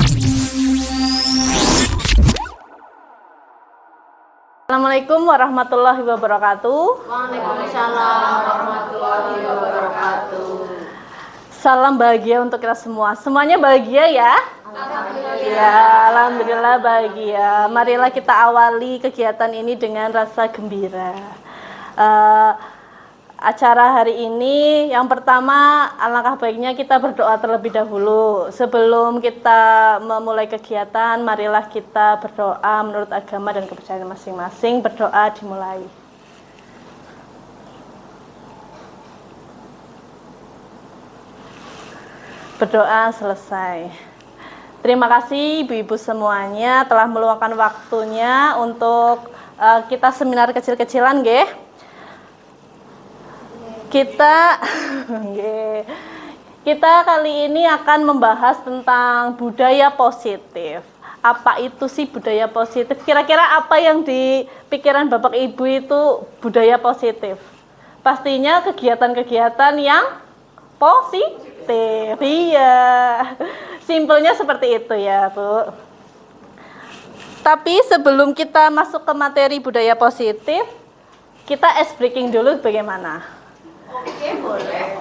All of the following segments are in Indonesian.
Assalamualaikum warahmatullahi wabarakatuh. Waalaikumsalam warahmatullahi wabarakatuh. Salam bahagia untuk kita semua. Semuanya bahagia ya? Alhamdulillah. Ya, alhamdulillah bahagia. Marilah kita awali kegiatan ini dengan rasa gembira. Acara hari ini yang pertama, alangkah baiknya kita berdoa terlebih dahulu. Sebelum kita memulai kegiatan, marilah kita berdoa menurut agama dan kepercayaan masing-masing. Berdoa dimulai. Berdoa selesai. Terima kasih ibu-ibu semuanya telah meluangkan waktunya untuk kita seminar kecil-kecilan, nggih. Kita kali ini akan membahas tentang budaya positif. Apa itu sih budaya positif? Kira-kira apa yang di pikiran Bapak Ibu itu budaya positif? Pastinya kegiatan-kegiatan yang positif. Iya. Simpelnya seperti itu ya, Bu. Tapi sebelum kita masuk ke materi budaya positif, kita ice breaking dulu bagaimana? Oke, boleh.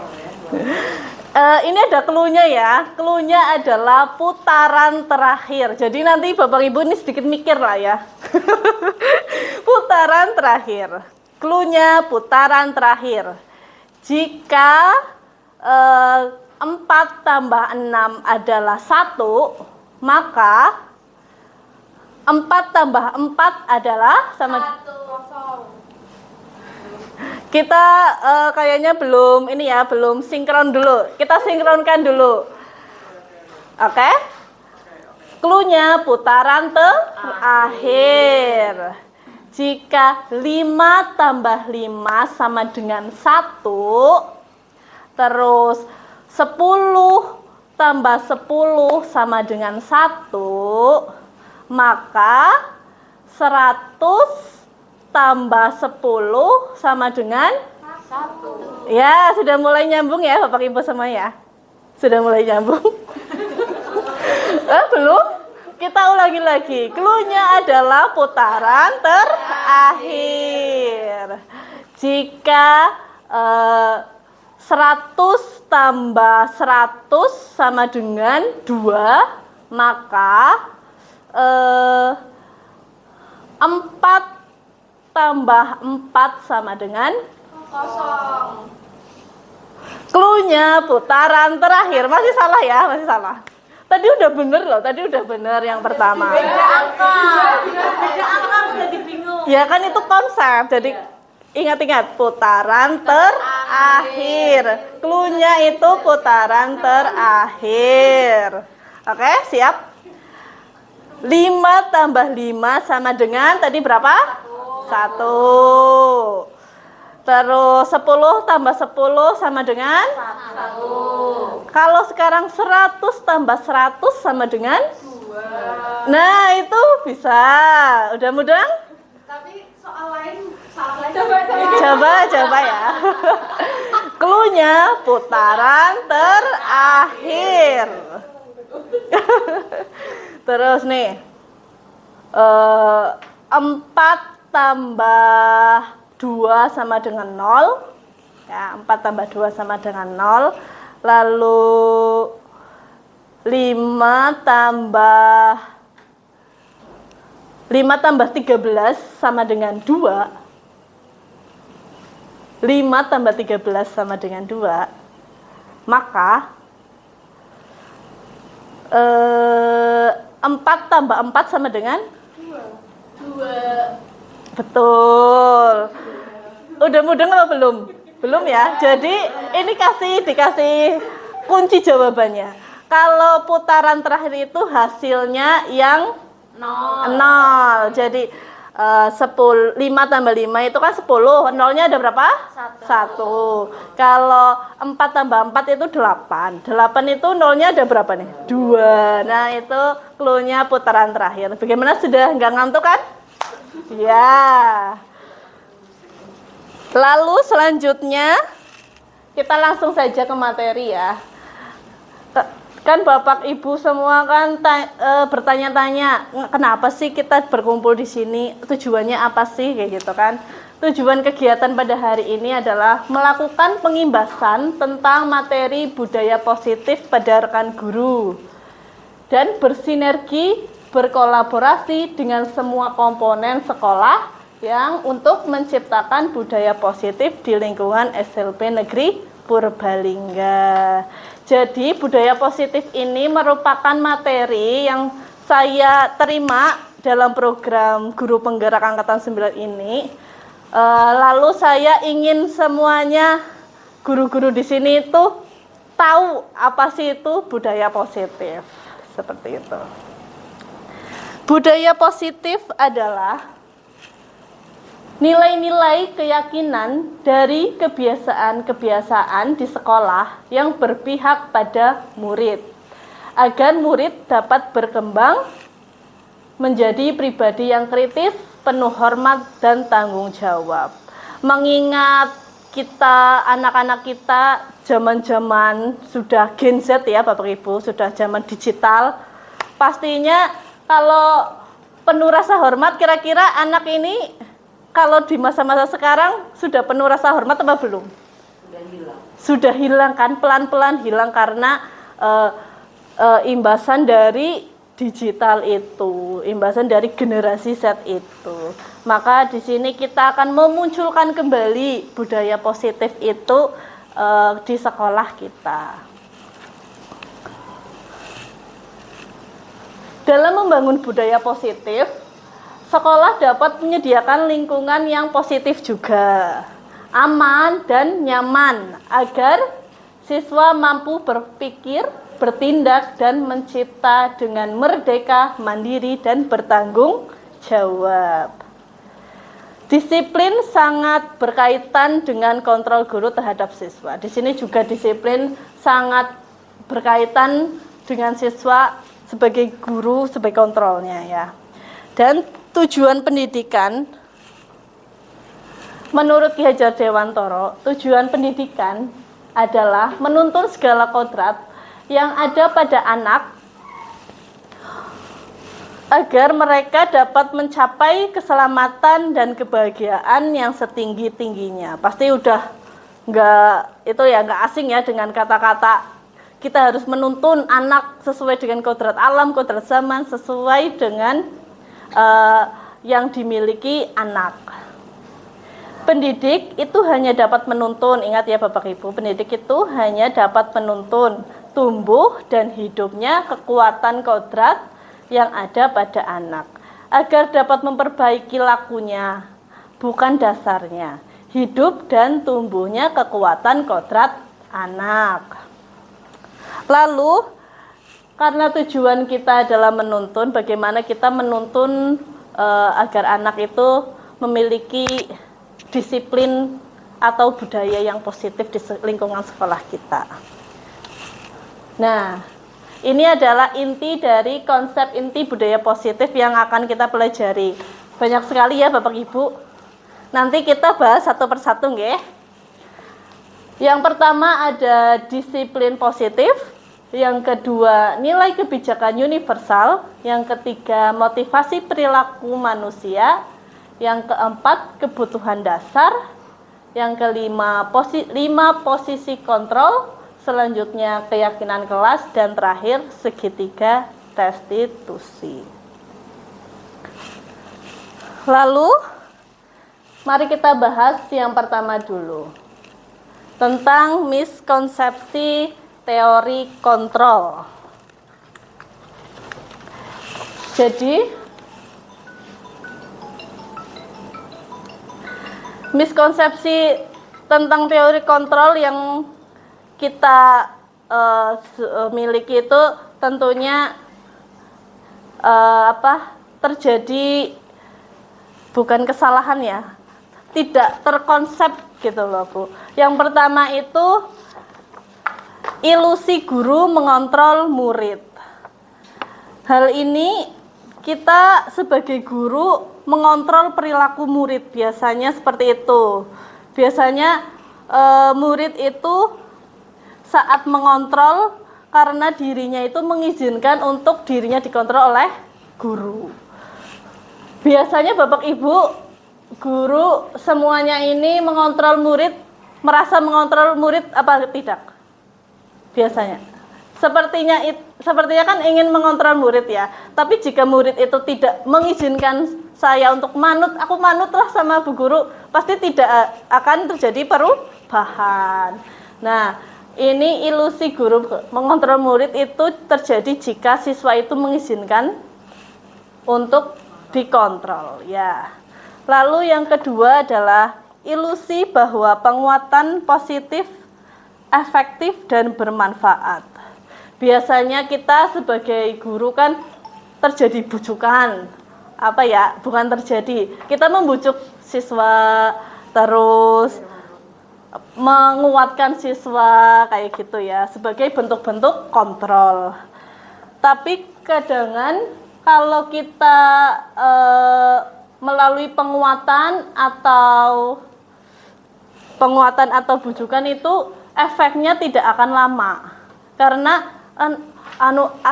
Ini ada clue-nya ya. Clue-nya adalah putaran terakhir. Jadi nanti Bapak Ibu ini sedikit mikir lah ya. Putaran terakhir. Clue-nya putaran terakhir. Jika 4 tambah 6 adalah 1, maka 4 tambah 4 adalah sama. 1-0. Kita kayaknya belum sinkron dulu. Kita sinkronkan dulu. Oke? Clue-nya putaran terakhir. Jika 5 tambah 5 sama dengan 1, terus 10 tambah 10 sama dengan 1, maka 100 tambah 10 sama dengan 1. ya, sudah mulai nyambung ya Bapak Ibu semua ya? Sudah mulai nyambung? Belum? Kita ulangi lagi. Clue-nya adalah putaran terakhir. Jika 100 tambah 100 sama dengan 2, maka 4 tambah 4 sama dengan 0. Clue-nya putaran terakhir. Masih salah ya? Masih salah. Tadi udah bener loh. Tadi udah bener yang pertama. Beda angka udah dibingung. Ya kan itu konsep. Jadi ingat-ingat putaran terakhir. Clue-nya itu putaran terakhir. Oke, siap? 5 tambah 5 sama dengan tadi berapa? 1. Terus 10 tambah 10 sama dengan 1. kalau sekarang 100 tambah 100 sama dengan 2. nah itu bisa. Udah mudah? Tapi soal lain salah lagi. Coba ya. Clue-nya putaran terakhir. Terus nih 4 tambah 2 sama dengan 0 ya, 4 tambah 2 sama dengan 0. Lalu 5 tambah 13 sama dengan 2. 5 tambah 13 sama dengan 2, maka 4 tambah 4 sama dengan 2. betul. Udah mudeng apa belum? Belum ya. Jadi ini dikasih kunci jawabannya. Kalau putaran terakhir itu hasilnya yang 0. Jadi 5 tambah 5 itu kan 10. Nolnya ada berapa? 1. Kalau 4 tambah 4 itu 8. 8 itu nolnya ada berapa nih? 2. Nah itu clue-nya putaran terakhir. Bagaimana, sudah nggak ngantuk kan? Ya. Lalu selanjutnya kita langsung saja ke materi ya. Kan Bapak Ibu semua kan bertanya-tanya, kenapa sih kita berkumpul di sini? Tujuannya apa sih kayak gitu kan? Tujuan kegiatan pada hari ini adalah melakukan pengimbasan tentang materi budaya positif pada rekan guru dan bersinergi berkolaborasi dengan semua komponen sekolah yang untuk menciptakan budaya positif di lingkungan SLB Negeri Purbalingga. Jadi budaya positif ini merupakan materi yang saya terima dalam program Guru Penggerak Angkatan 9 ini. Lalu saya ingin semuanya guru-guru di sini itu tahu apa sih itu budaya positif. Seperti itu. Budaya positif adalah nilai-nilai keyakinan dari kebiasaan-kebiasaan di sekolah yang berpihak pada murid, agar murid dapat berkembang menjadi pribadi yang kritis, penuh hormat dan tanggung jawab. Mengingat kita, anak-anak kita zaman-zaman sudah Gen Z ya Bapak Ibu, sudah zaman digital, pastinya kalau penuh rasa hormat, kira-kira anak ini kalau di masa-masa sekarang sudah penuh rasa hormat apa belum? Sudah hilang. Sudah hilang kan, pelan-pelan hilang karena imbasan dari digital itu, imbasan dari generasi Z itu. Maka di sini kita akan memunculkan kembali budaya positif itu di sekolah kita. Dalam membangun budaya positif, sekolah dapat menyediakan lingkungan yang positif juga, aman dan nyaman, agar siswa mampu berpikir, bertindak, dan mencipta dengan merdeka, mandiri, dan bertanggung jawab. Disiplin sangat berkaitan dengan kontrol guru terhadap siswa. Di sini juga disiplin sangat berkaitan dengan siswa sebagai guru, sebagai kontrolnya ya. Dan tujuan pendidikan, menurut Ki Hajar Dewantoro, tujuan pendidikan adalah menuntun segala kodrat yang ada pada anak agar mereka dapat mencapai keselamatan dan kebahagiaan yang setinggi-tingginya. Pasti udah nggak asing ya dengan kata-kata kita harus menuntun anak sesuai dengan kodrat alam, kodrat zaman, sesuai dengan yang dimiliki anak. Pendidik itu hanya dapat menuntun, ingat ya Bapak Ibu, pendidik itu hanya dapat menuntun tumbuh dan hidupnya kekuatan kodrat yang ada pada anak, agar dapat memperbaiki lakunya, bukan dasarnya, hidup dan tumbuhnya kekuatan kodrat anak. Lalu karena tujuan kita adalah menuntun, bagaimana kita menuntun agar anak itu memiliki disiplin atau budaya yang positif di lingkungan sekolah kita. Nah, ini adalah inti dari konsep inti budaya positif yang akan kita pelajari. Banyak sekali ya Bapak Ibu. Nanti kita bahas satu persatu nggih. Yang pertama ada disiplin positif. Yang kedua, nilai kebijakan universal. Yang ketiga, motivasi perilaku manusia. Yang keempat, kebutuhan dasar. Yang kelima, 5 posisi kontrol. Selanjutnya, keyakinan kelas. Dan terakhir, segitiga restitusi. Lalu, mari kita bahas yang pertama dulu. Tentang miskonsepsi teori kontrol. Jadi, miskonsepsi tentang teori kontrol yang kita miliki itu tentunya terjadi bukan kesalahan ya, tidak terkonsep gitu loh Bu. Yang pertama itu ilusi guru mengontrol murid. Hal ini kita sebagai guru mengontrol perilaku murid, biasanya seperti itu. Biasanya murid itu saat mengontrol karena dirinya itu mengizinkan untuk dirinya dikontrol oleh guru. Biasanya Bapak Ibu, guru semuanya ini mengontrol murid, merasa mengontrol murid apa tidak? Biasanya. Sepertinya kan ingin mengontrol murid ya. Tapi jika murid itu tidak mengizinkan saya untuk manut, aku manutlah sama Bu Guru, pasti tidak akan terjadi perubahan. Nah, ini ilusi guru mengontrol murid itu terjadi jika siswa itu mengizinkan untuk dikontrol ya. Lalu yang kedua adalah ilusi bahwa penguatan positif, efektif dan bermanfaat. Biasanya kita sebagai guru kan terjadi bujukan. Apa ya? Bukan terjadi. Kita membujuk siswa terus menguatkan siswa kayak gitu ya, sebagai bentuk-bentuk kontrol. Tapi kadang kalau kita melalui penguatan atau bujukan itu efeknya tidak akan lama. Karena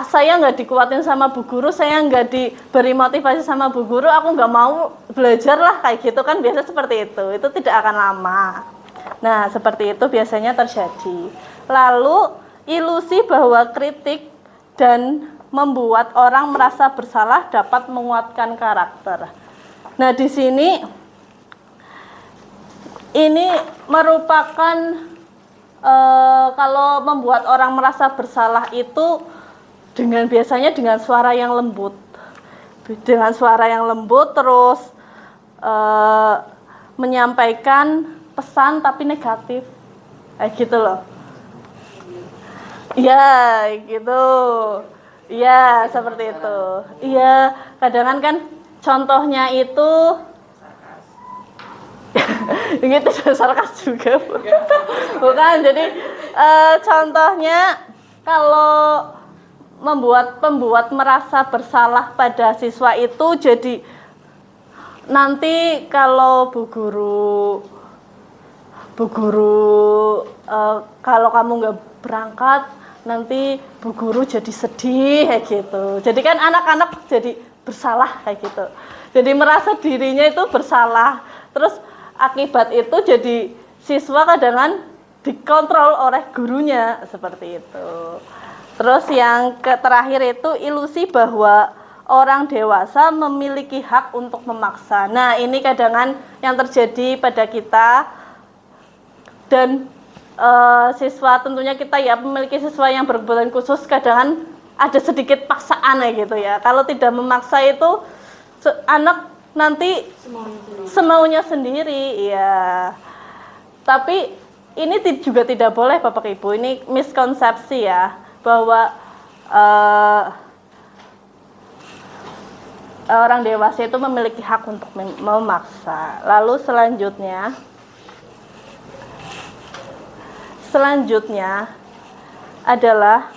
saya nggak dikuatin sama Bu Guru, saya nggak diberi motivasi sama Bu Guru, aku nggak mau belajar lah kayak gitu kan, biasa seperti itu tidak akan lama. Nah seperti itu biasanya terjadi. Lalu ilusi bahwa kritik dan membuat orang merasa bersalah dapat menguatkan karakter. Nah di sini ini merupakan kalau membuat orang merasa bersalah itu biasanya dengan suara yang lembut. Dengan suara yang lembut terus menyampaikan pesan tapi negatif. Gitu loh. Iya, gitu. Iya, seperti itu. Iya, kadang kan contohnya itu gitu, sarkas juga bukan. Jadi contohnya kalau pembuat merasa bersalah pada siswa itu, jadi nanti kalau Bu Guru kalau kamu nggak berangkat nanti Bu Guru jadi sedih kayak gitu. Jadi kan anak-anak jadi bersalah kayak gitu. Jadi merasa dirinya itu bersalah. Terus akibat itu jadi siswa kadang dikontrol oleh gurunya seperti itu. Terus yang terakhir itu ilusi bahwa orang dewasa memiliki hak untuk memaksa. Nah ini kadang yang terjadi pada kita dan siswa, tentunya kita ya memiliki siswa yang berkebutuhan khusus, kadang ada sedikit paksaan ya gitu ya. Kalau tidak memaksa itu anak nanti semaunya sendiri ya. Tapi ini juga tidak boleh Bapak Ibu, ini miskonsepsi ya, bahwa orang dewasa itu memiliki hak untuk memaksa. Lalu selanjutnya adalah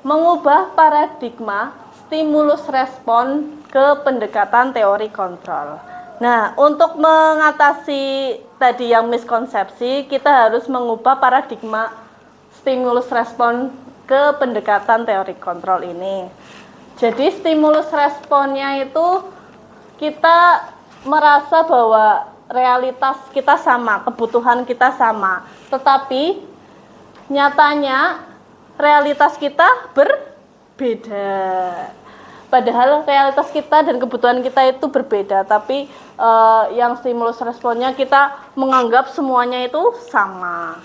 mengubah paradigma stimulus respon ke pendekatan teori kontrol. Nah, untuk mengatasi tadi yang miskonsepsi, kita harus mengubah paradigma stimulus respon ke pendekatan teori kontrol ini. Jadi stimulus responnya itu kita merasa bahwa realitas kita sama, kebutuhan kita sama, tetapi nyatanya realitas kita berbeda. Padahal realitas kita dan kebutuhan kita itu berbeda, tapi yang stimulus responnya kita menganggap semuanya itu sama.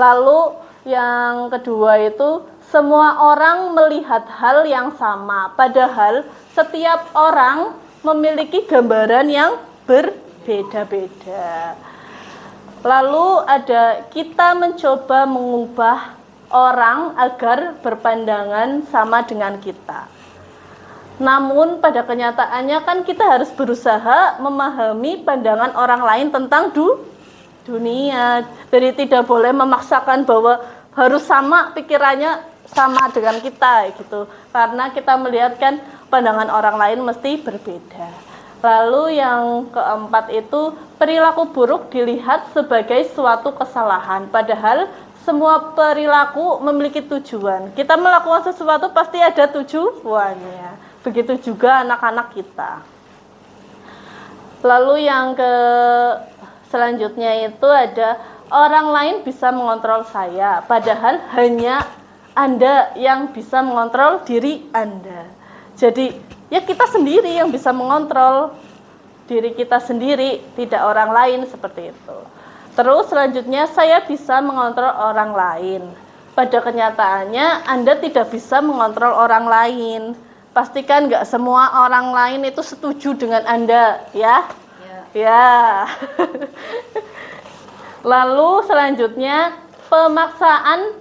Lalu yang kedua itu semua orang melihat hal yang sama, padahal setiap orang memiliki gambaran yang berbeda-beda. Lalu ada kita mencoba mengubah orang agar berpandangan sama dengan kita. Namun pada kenyataannya kan kita harus berusaha memahami pandangan orang lain tentang dunia. Jadi tidak boleh memaksakan bahwa harus sama pikirannya sama dengan kita gitu. Karena kita melihat kan pandangan orang lain mesti berbeda. Lalu yang keempat itu perilaku buruk dilihat sebagai suatu kesalahan. Padahal semua perilaku memiliki tujuan. Kita melakukan sesuatu pasti ada tujuannya. Begitu juga anak-anak kita. Lalu yang selanjutnya itu ada orang lain bisa mengontrol saya, padahal hanya Anda yang bisa mengontrol diri Anda. Jadi ya kita sendiri yang bisa mengontrol diri kita sendiri, tidak orang lain, seperti itu. Terus selanjutnya saya bisa mengontrol orang lain. Pada kenyataannya Anda tidak bisa mengontrol orang lain. Pastikan nggak semua orang lain itu setuju dengan Anda, ya. Ya. Lalu selanjutnya pemaksaan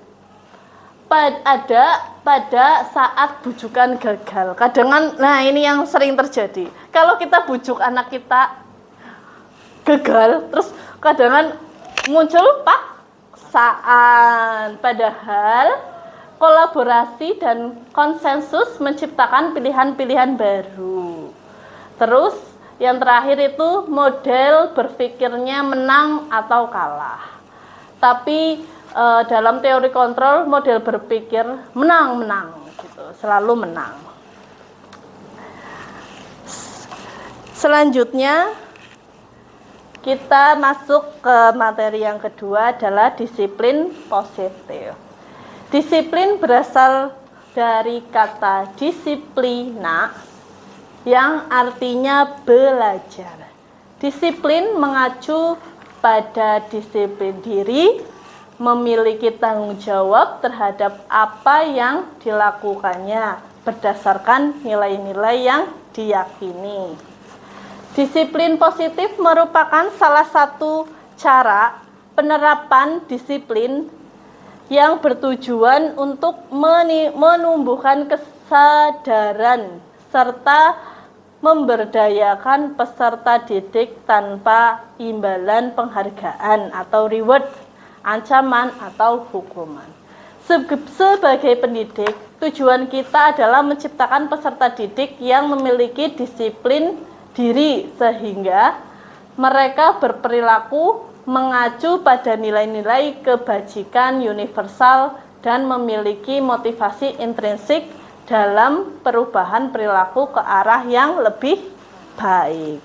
ada pada saat bujukan gagal. Kadang, nah ini yang sering terjadi. Kalau kita bujuk anak kita gagal, terus kadang muncul paksaan. Padahal kolaborasi dan konsensus menciptakan pilihan-pilihan baru. Terus yang terakhir itu model berpikirnya menang atau kalah. Tapi dalam teori kontrol model berpikir menang gitu, selalu menang. Selanjutnya kita masuk ke materi yang kedua adalah disiplin positif. Disiplin berasal dari kata disiplina yang artinya belajar. Disiplin mengacu pada disiplin diri, memiliki tanggung jawab terhadap apa yang dilakukannya berdasarkan nilai-nilai yang diyakini. Disiplin positif merupakan salah satu cara penerapan disiplin yang bertujuan untuk menumbuhkan kesadaran serta memberdayakan peserta didik tanpa imbalan penghargaan atau reward, ancaman atau hukuman. Sebagai pendidik, tujuan kita adalah menciptakan peserta didik yang memiliki disiplin diri sehingga mereka berperilaku mengacu pada nilai-nilai kebajikan universal dan memiliki motivasi intrinsik dalam perubahan perilaku ke arah yang lebih baik.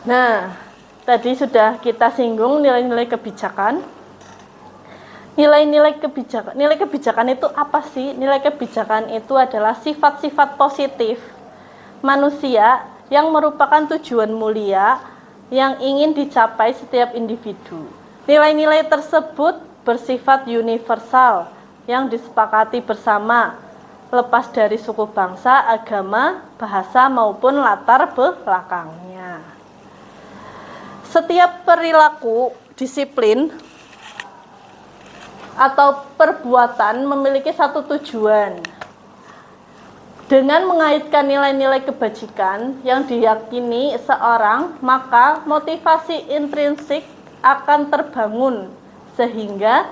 Nah, tadi sudah kita singgung nilai-nilai kebijakan. Nilai kebijakan itu apa sih? Nilai kebijakan itu adalah sifat-sifat positif manusia yang merupakan tujuan mulia yang ingin dicapai setiap individu. Nilai-nilai tersebut bersifat universal yang disepakati bersama, lepas dari suku bangsa, agama, bahasa maupun latar belakangnya. Setiap perilaku disiplin atau perbuatan memiliki satu tujuan. Dengan mengaitkan nilai-nilai kebajikan yang diyakini seorang, maka motivasi intrinsik akan terbangun sehingga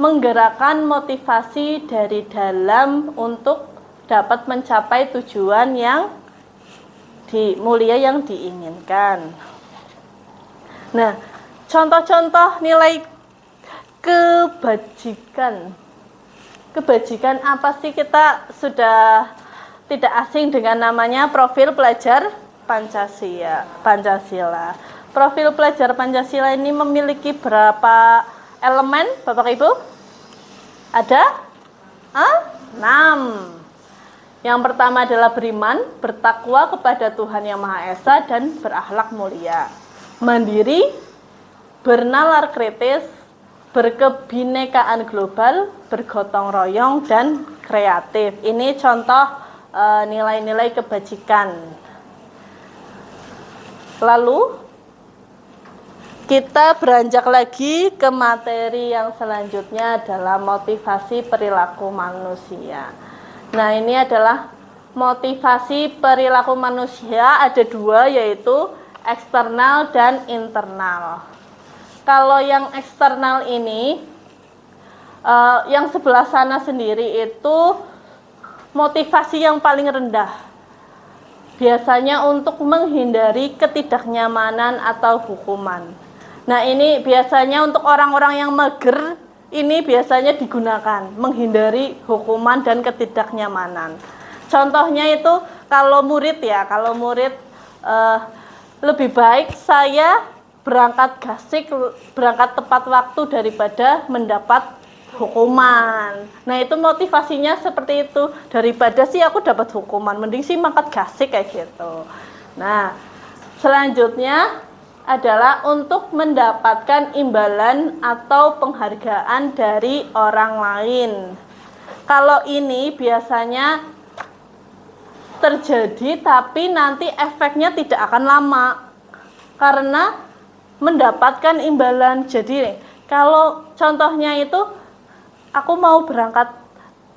menggerakkan motivasi dari dalam untuk dapat mencapai tujuan yang mulia yang diinginkan. Nah, contoh-contoh nilai kebajikan. Kebajikan apa sih? Kita sudah tidak asing dengan namanya profil pelajar Pancasila. Profil pelajar Pancasila ini memiliki berapa elemen, Bapak Ibu? Ada? 6. Yang pertama adalah beriman, bertakwa kepada Tuhan Yang Maha Esa dan berakhlak mulia. Mandiri, bernalar kritis, berkebinekaan global, bergotong royong, dan kreatif. Ini contoh nilai-nilai kebajikan. Lalu kita beranjak lagi ke materi yang selanjutnya adalah motivasi perilaku manusia. Nah, ini adalah motivasi perilaku manusia, ada dua, yaitu eksternal dan internal. Kalau yang eksternal ini, yang sebelah sana sendiri itu motivasi yang paling rendah. Biasanya untuk menghindari ketidaknyamanan atau hukuman. Nah, ini biasanya untuk orang-orang yang mager, ini biasanya digunakan menghindari hukuman dan ketidaknyamanan. Contohnya itu kalau murid lebih baik saya berangkat gasik, berangkat tepat waktu daripada mendapat hukuman. Nah, itu motivasinya seperti itu. Daripada sih aku dapat hukuman, mending sih mangkat gasik kayak gitu. Nah, selanjutnya adalah untuk mendapatkan imbalan atau penghargaan dari orang lain. Kalau ini biasanya terjadi tapi nanti efeknya tidak akan lama karena mendapatkan imbalan. Jadi kalau contohnya itu aku mau berangkat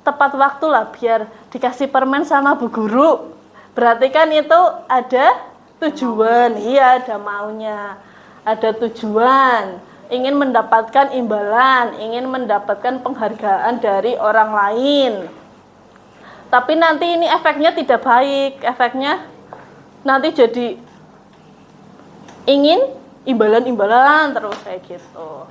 tepat waktu lah biar dikasih permen sama bu guru, berarti kan itu ada tujuan, iya ada maunya, ada tujuan, ingin mendapatkan imbalan, ingin mendapatkan penghargaan dari orang lain. Tapi nanti ini efeknya tidak baik, efeknya nanti jadi ingin imbalan-imbalan terus kayak gitu.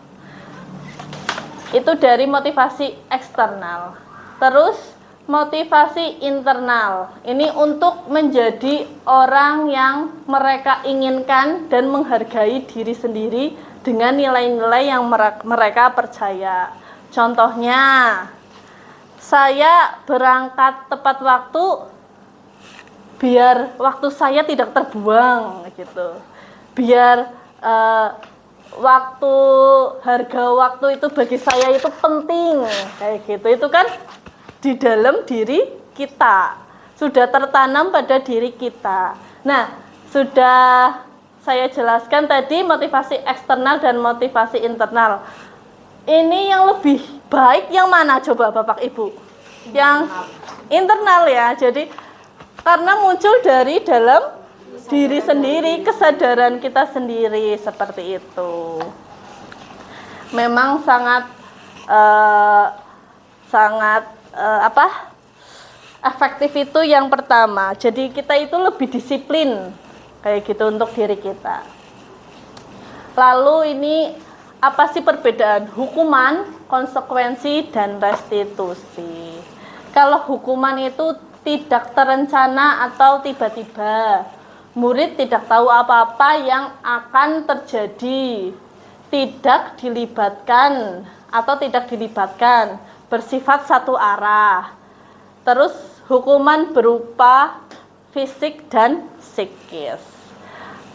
Itu dari motivasi eksternal. Terus motivasi internal. Ini untuk menjadi orang yang mereka inginkan dan menghargai diri sendiri dengan nilai-nilai yang mereka percaya. Contohnya, saya berangkat tepat waktu biar waktu saya tidak terbuang gitu. Biar harga waktu itu bagi saya itu penting kayak gitu. Itu kan di dalam diri kita sudah tertanam pada diri kita. Nah, sudah saya jelaskan tadi motivasi eksternal dan motivasi internal. Ini yang lebih baik yang mana coba Bapak Ibu? Yang internal ya. Jadi karena muncul dari dalam diri sendiri, kesadaran kita sendiri seperti itu. Memang sangat efektif itu yang pertama. Jadi kita itu lebih disiplin kayak gitu untuk diri kita. Lalu ini apa sih perbedaan hukuman, konsekuensi, dan restitusi? Kalau hukuman itu tidak terencana atau tiba-tiba. Murid tidak tahu apa-apa yang akan terjadi. Tidak dilibatkan atau tidak dilibatkan. Bersifat satu arah. Terus hukuman berupa fisik dan psikis.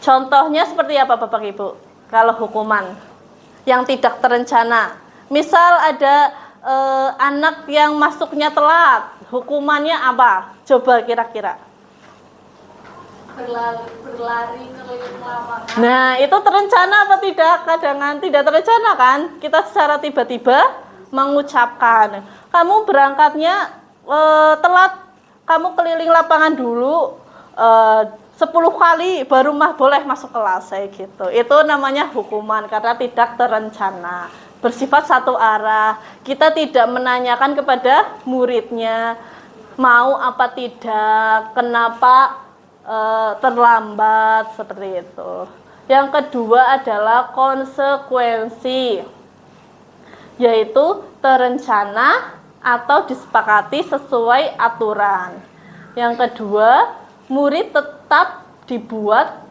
Contohnya seperti apa Bapak Ibu? Kalau hukuman yang tidak terencana, misal ada anak yang masuknya telat, hukumannya apa? Coba kira-kira. Berlari keliling lapangan. Nah, itu terencana apa tidak? Kadang tidak terencana kan? Kita secara tiba-tiba mengucapkan, kamu berangkatnya telat, kamu keliling lapangan dulu 10 kali baru boleh masuk kelas kayak gitu. Itu namanya hukuman karena tidak terencana, bersifat satu arah. Kita tidak menanyakan kepada muridnya mau apa tidak, kenapa terlambat seperti itu. Yang kedua adalah konsekuensi, yaitu terencana atau disepakati sesuai aturan. Yang kedua, murid tetap dibuat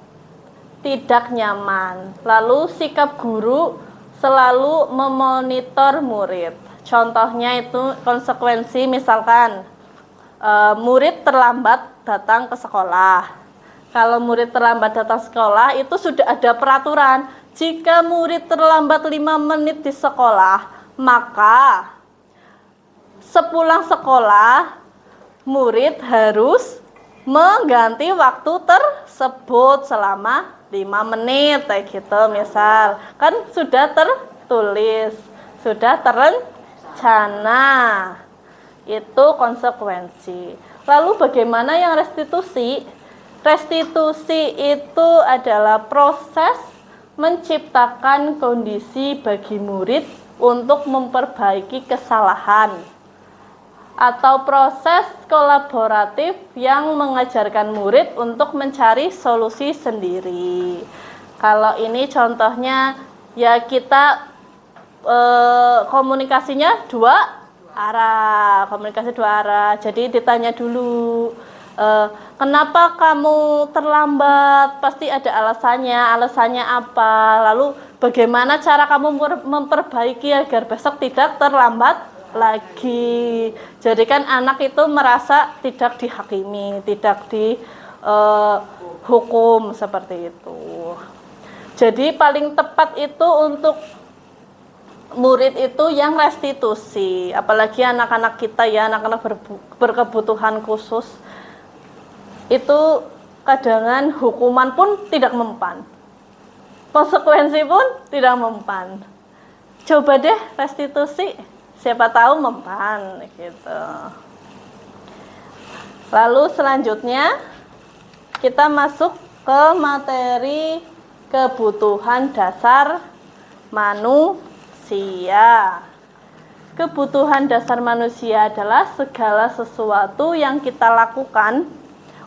tidak nyaman. Lalu sikap guru selalu memonitor murid. Contohnya itu konsekuensi, misalkan murid terlambat datang ke sekolah. Kalau murid terlambat datang sekolah itu sudah ada peraturan. Jika murid terlambat 5 menit di sekolah, maka sepulang sekolah murid harus mengganti waktu tersebut selama 5 menit kayak gitu. Misal kan sudah tertulis, sudah terencana. Itu konsekuensi. Lalu bagaimana yang restitusi? Restitusi itu adalah proses menciptakan kondisi bagi murid untuk memperbaiki kesalahan, atau proses kolaboratif yang mengajarkan murid untuk mencari solusi sendiri. Kalau ini contohnya ya kita komunikasinya dua arah, jadi ditanya dulu, kenapa kamu terlambat, pasti ada alasannya apa, lalu bagaimana cara kamu memperbaiki agar besok tidak terlambat lagi. Jadi kan anak itu merasa tidak dihakimi, tidak dihukum seperti itu. Jadi paling tepat itu untuk murid itu yang restitusi, apalagi anak-anak kita ya, anak-anak berkebutuhan khusus, itu kadang hukuman pun tidak mempan, konsekuensi pun tidak mempan. Coba deh restitusi, siapa tahu mempan gitu. Lalu selanjutnya kita masuk ke materi kebutuhan dasar manusia. Kebutuhan dasar manusia adalah segala sesuatu yang kita lakukan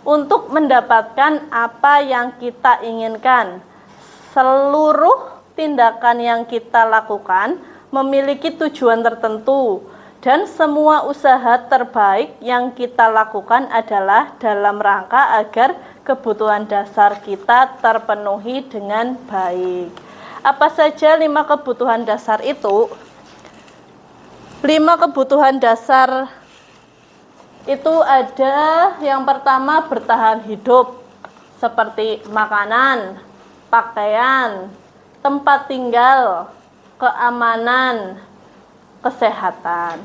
untuk mendapatkan apa yang kita inginkan. Seluruh tindakan yang kita lakukan memiliki tujuan tertentu, dan semua usaha terbaik yang kita lakukan adalah dalam rangka agar kebutuhan dasar kita terpenuhi dengan baik. Apa saja 5 kebutuhan dasar itu? 5 kebutuhan dasar itu ada, yang pertama bertahan hidup, seperti makanan, pakaian, tempat tinggal, keamanan, kesehatan.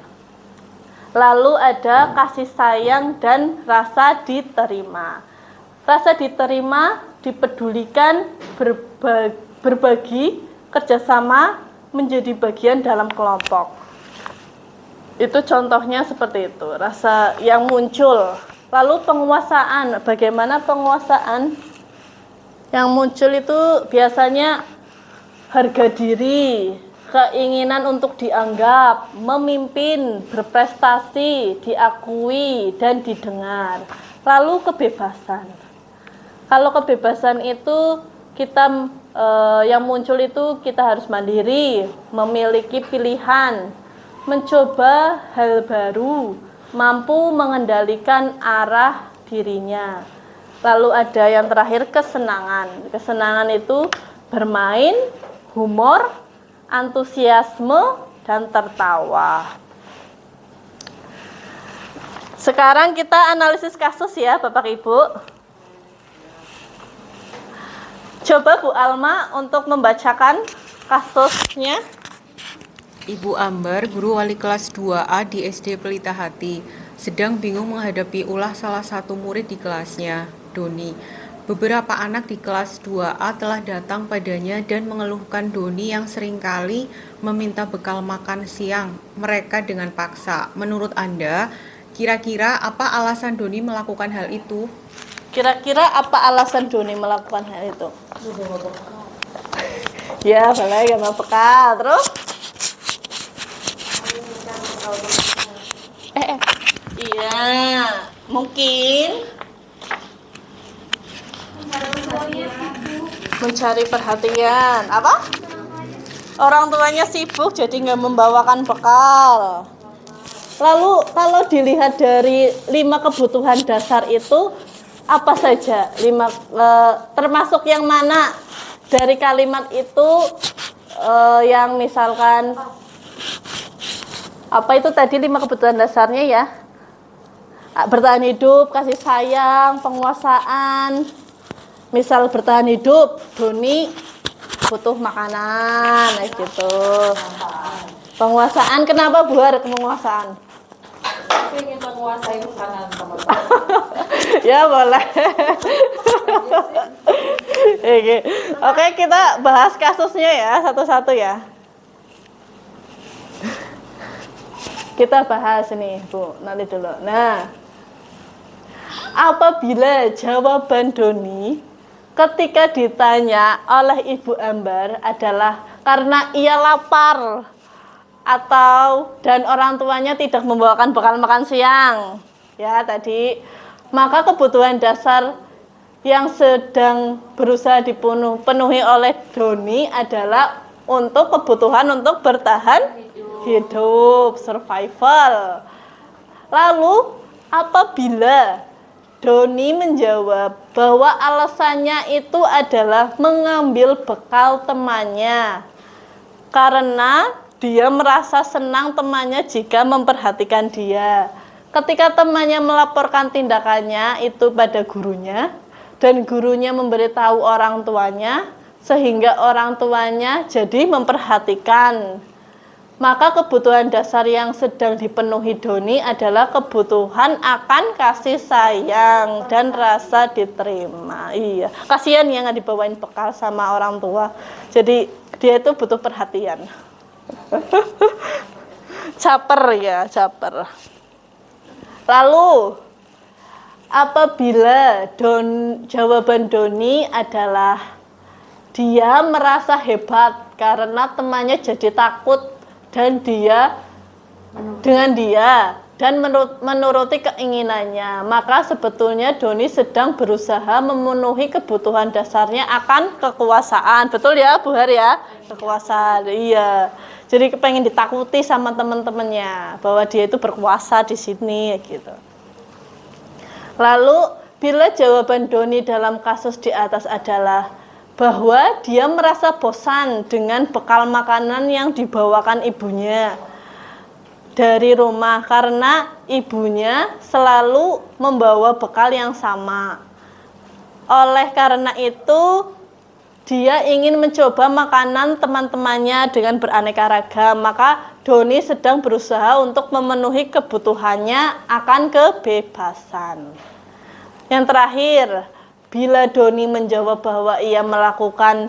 Lalu ada kasih sayang dan rasa diterima. Rasa diterima, dipedulikan, berbagi, kerjasama, menjadi bagian dalam kelompok. Itu contohnya seperti itu, rasa yang muncul. Lalu penguasaan, bagaimana penguasaan? Yang muncul itu biasanya harga diri, keinginan untuk dianggap, memimpin, berprestasi, diakui, dan didengar. Lalu kebebasan. Kalau kebebasan itu kita yang muncul itu kita harus mandiri, memiliki pilihan, mencoba hal baru, mampu mengendalikan arah dirinya. Lalu ada yang terakhir, kesenangan. Kesenangan itu bermain, humor, antusiasme, dan tertawa. Sekarang kita analisis kasus ya Bapak Ibu. Coba Bu Alma untuk membacakan kasusnya. Ibu Ambar, guru wali kelas 2A di SD Pelita Hati, sedang bingung menghadapi ulah salah satu murid di kelasnya, Doni. Beberapa anak di kelas 2A telah datang padanya dan mengeluhkan Doni yang seringkali meminta bekal makan siang mereka dengan paksa. Menurut Anda, kira-kira apa alasan Doni melakukan hal itu? Kira-kira apa alasan Doni melakukan hal itu? Ya, boleh gak mau bekal. Terus? Iya, mungkin mencari perhatian. Apa? Orang tuanya sibuk jadi nggak membawakan bekal. Lalu kalau dilihat dari 5 kebutuhan dasar itu apa saja? 5 termasuk yang mana dari kalimat itu yang misalkan apa itu tadi 5 kebutuhan dasarnya ya? Bertahan hidup, kasih sayang, penguasaan. Misal bertahan hidup, Doni butuh makanan, gitu. Penguasaan, kenapa Bu Har penguasaan? Ingin menguasai makanan teman-teman. Ya boleh. Oke, kita bahas kasusnya ya satu-satu ya. Kita bahas ini Bu, nanti dulu. Nah, apabila jawaban Doni ketika ditanya oleh Ibu Ambar adalah karena ia lapar atau dan orang tuanya tidak membawakan bekal makan siang, ya tadi, maka kebutuhan dasar yang sedang berusaha dipenuhi oleh Doni adalah untuk kebutuhan untuk bertahan hidup, survival. Lalu apabila Doni menjawab bahwa alasannya itu adalah mengambil bekal temannya karena dia merasa senang temannya jika memperhatikan dia. Ketika temannya melaporkan tindakannya itu pada gurunya dan gurunya memberitahu orang tuanya sehingga orang tuanya jadi memperhatikan. Maka kebutuhan dasar yang sedang dipenuhi Doni adalah kebutuhan akan kasih sayang dan rasa diterima. Iya, kasihan ya nggak dibawain bekal sama orang tua. Jadi dia itu butuh perhatian. Caper ya, caper. Lalu apabila jawaban Doni adalah dia merasa hebat karena temannya jadi takut dan dia dan menuruti keinginannya, maka sebetulnya Doni sedang berusaha memenuhi kebutuhan dasarnya akan kekuasaan. Betul ya Bu Har ya? Kekuasaan, iya. Jadi kepengen ditakuti sama teman-temannya bahwa dia itu berkuasa di sini gitu. Lalu bila jawaban Doni dalam kasus di atas adalah bahwa dia merasa bosan dengan bekal makanan yang dibawakan ibunya dari rumah karena ibunya selalu membawa bekal yang sama. Oleh karena itu, dia ingin mencoba makanan teman-temannya dengan beraneka ragam. Maka Doni sedang berusaha untuk memenuhi kebutuhannya akan kebebasan. Yang terakhir, bila Doni menjawab bahwa ia melakukan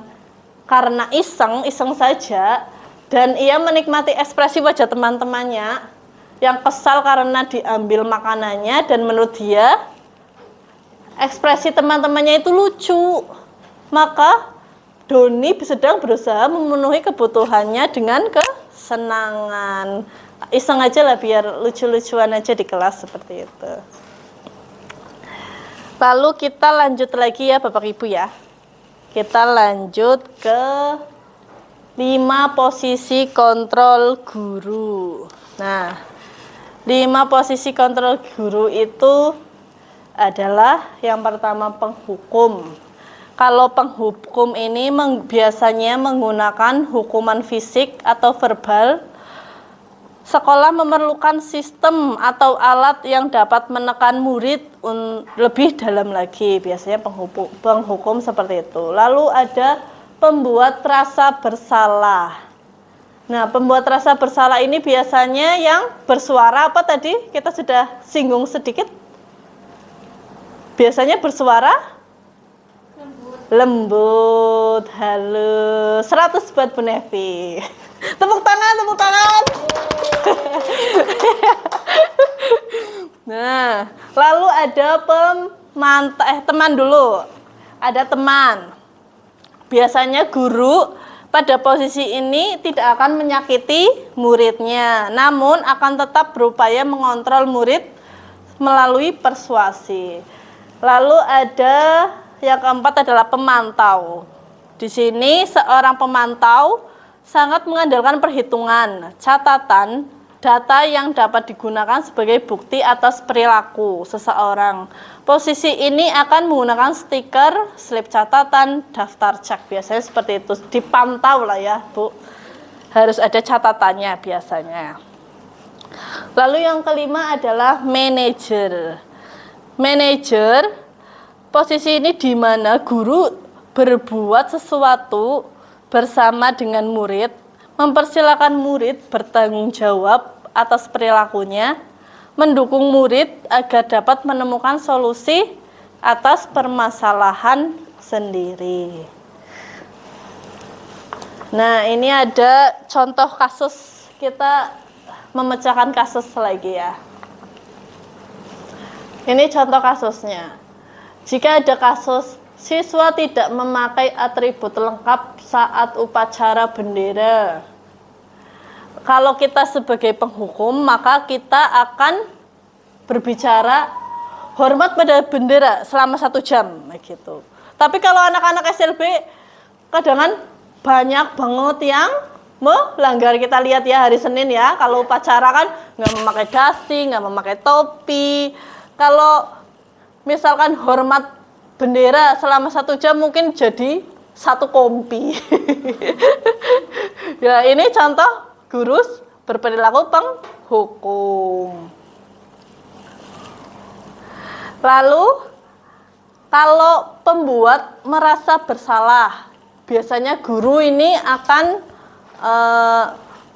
karena iseng saja, dan ia menikmati ekspresi wajah teman-temannya yang kesal karena diambil makanannya, dan menurut dia ekspresi teman-temannya itu lucu, maka Doni sedang berusaha memenuhi kebutuhannya dengan kesenangan. Iseng aja lah biar lucu-lucuan aja di kelas seperti itu. Lalu kita lanjut lagi ya Bapak Ibu ya. Kita lanjut ke 5 posisi kontrol guru. Nah, 5 posisi kontrol guru itu adalah yang pertama penghukum. Kalau penghukum ini biasanya menggunakan hukuman fisik atau verbal. Sekolah memerlukan sistem atau alat yang dapat menekan murid lebih dalam lagi. Biasanya penghukum seperti itu. Lalu ada pembuat rasa bersalah. Nah, pembuat rasa bersalah ini biasanya yang bersuara apa tadi? Kita sudah singgung sedikit. Biasanya bersuara lembut, halus. 100 buat Bu Nevi. Tepuk tangan, tepuk tangan. Nah, lalu ada teman dulu. Ada teman. Biasanya guru pada posisi ini tidak akan menyakiti muridnya, namun akan tetap berupaya mengontrol murid melalui persuasi. Lalu ada yang keempat adalah pemantau. Di sini seorang pemantau sangat mengandalkan perhitungan, catatan, data yang dapat digunakan sebagai bukti atas perilaku seseorang. Posisi ini akan menggunakan stiker, slip catatan, daftar cek. Biasanya seperti itu, dipantau lah ya Bu. Harus ada catatannya biasanya. Lalu yang kelima adalah manajer. Manajer, posisi ini di mana guru berbuat sesuatu bersama dengan murid, mempersilakan murid bertanggung jawab atas perilakunya, mendukung murid agar dapat menemukan solusi atas permasalahan sendiri. Nah, ini ada contoh kasus, kita memecahkan kasus lagi ya. Ini contoh kasusnya. Jika ada kasus siswa tidak memakai atribut lengkap saat upacara bendera. Kalau kita sebagai penghukum, maka kita akan berbicara hormat pada bendera selama 1 jam gitu. Tapi kalau anak-anak SLB kadang banyak banget yang melanggar. Kita lihat ya hari Senin ya, kalau upacara kan nggak memakai dasi, nggak memakai topi. Kalau misalkan hormat bendera selama 1 jam mungkin jadi 1 kompi. Ya ini contoh guru berperilaku penghukum. Lalu kalau pembuat merasa bersalah, biasanya guru ini akan